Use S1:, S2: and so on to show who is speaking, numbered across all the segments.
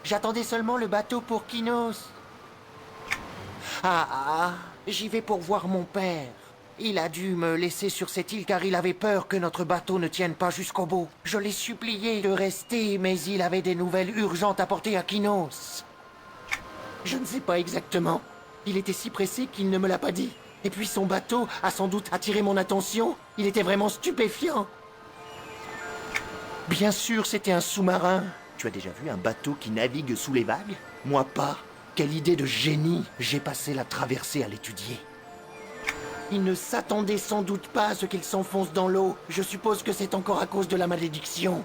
S1: J'attendais seulement le bateau pour Kinos. J'y vais pour voir mon père. Il a dû me laisser sur cette île car il avait peur que notre bateau ne tienne pas jusqu'au bout. Je l'ai supplié de rester, mais il avait des nouvelles urgentes à porter à Kinos. Je ne sais pas exactement. Il était si pressé qu'il ne me l'a pas dit. Et puis son bateau a sans doute attiré mon attention. Il était vraiment stupéfiant. Bien sûr, c'était un sous-marin. Tu as déjà vu un bateau qui navigue sous les vagues? Moi pas. Quelle idée de génie! J'ai passé la traversée à l'étudier. Il ne s'attendait sans doute pas à ce qu'il s'enfonce dans l'eau. Je suppose que c'est encore à cause de la malédiction.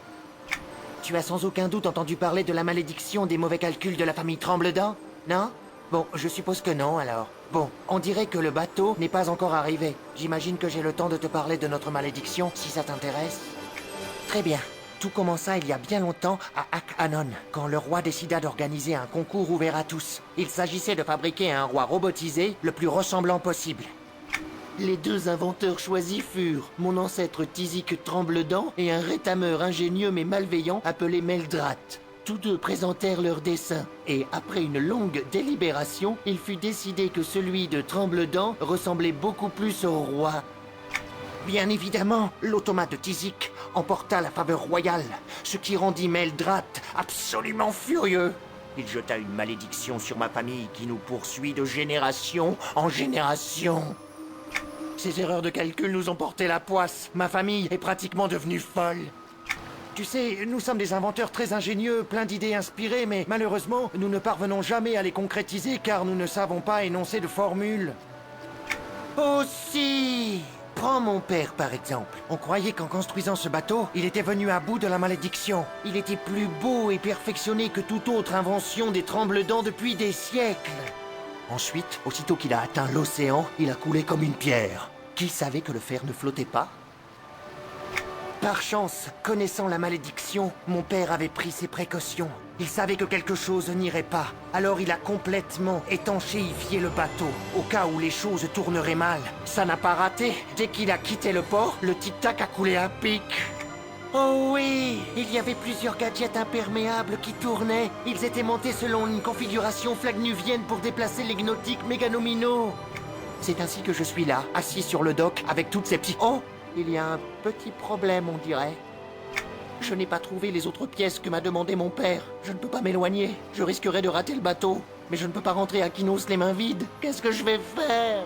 S1: Tu as sans aucun doute entendu parler de la malédiction des mauvais calculs de la famille Trembledent, non? Bon, je suppose que non, alors. Bon, on dirait que le bateau n'est pas encore arrivé. J'imagine que j'ai le temps de te parler de notre malédiction, si ça t'intéresse. Très bien. Tout commença il y a bien longtemps à Ak-Anon, quand le roi décida d'organiser un concours ouvert à tous. Il s'agissait de fabriquer un roi robotisé le plus ressemblant possible. Les deux inventeurs choisis furent mon ancêtre Tizik Trembledent et un rétameur ingénieux mais malveillant appelé Meldrat. Tous deux présentèrent leurs dessins, et après une longue délibération, il fut décidé que celui de Trembledent ressemblait beaucoup plus au roi. Bien évidemment, l'automate de Tizik emporta la faveur royale, ce qui rendit Meldrat absolument furieux. Il jeta une malédiction sur ma famille qui nous poursuit de génération en génération. Ces erreurs de calcul nous ont porté la poisse. Ma famille est pratiquement devenue folle. Tu sais, nous sommes des inventeurs très ingénieux, plein d'idées inspirées, mais malheureusement, nous ne parvenons jamais à les concrétiser car nous ne savons pas énoncer de formule. Aussi, prends mon père par exemple. On croyait qu'en construisant ce bateau, il était venu à bout de la malédiction. Il était plus beau et perfectionné que toute autre invention des Trembledents depuis des siècles. Ensuite, aussitôt qu'il a atteint l'océan, il a coulé comme une pierre. Qui savait que le fer ne flottait pas? Par chance, connaissant la malédiction, mon père avait pris ses précautions. Il savait que quelque chose n'irait pas. Alors il a complètement étanchéifié le bateau, au cas où les choses tourneraient mal. Ça n'a pas raté. Dès qu'il a quitté le port, le tic-tac a coulé à pic. Oh oui, il y avait plusieurs gadgets imperméables qui tournaient. Ils étaient montés selon une configuration flagnuvienne pour déplacer les gnotiques méganominaux. C'est ainsi que je suis là, assis sur le dock, avec toutes ces petites... Oh, il y a un petit problème, on dirait. Je n'ai pas trouvé les autres pièces que m'a demandé mon père. Je ne peux pas m'éloigner. Je risquerais de rater le bateau. Mais je ne peux pas rentrer à Kinos les mains vides. Qu'est-ce que je vais faire?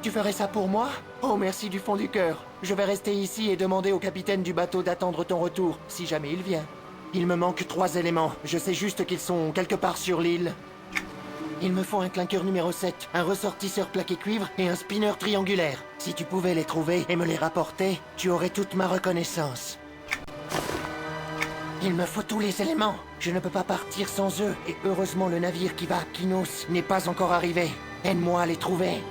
S1: Tu ferais ça pour moi? Oh, merci du fond du cœur. Je vais rester ici et demander au capitaine du bateau d'attendre ton retour, si jamais il vient. Il me manque 3 éléments. Je sais juste qu'ils sont quelque part sur l'île. Il me faut un clinqueur numéro 7, un ressortisseur plaqué cuivre et un spinner triangulaire. Si tu pouvais les trouver et me les rapporter, tu aurais toute ma reconnaissance. Il me faut tous les éléments. Je ne peux pas partir sans eux. Et heureusement, le navire qui va à Kinos n'est pas encore arrivé. Aide-moi à les trouver.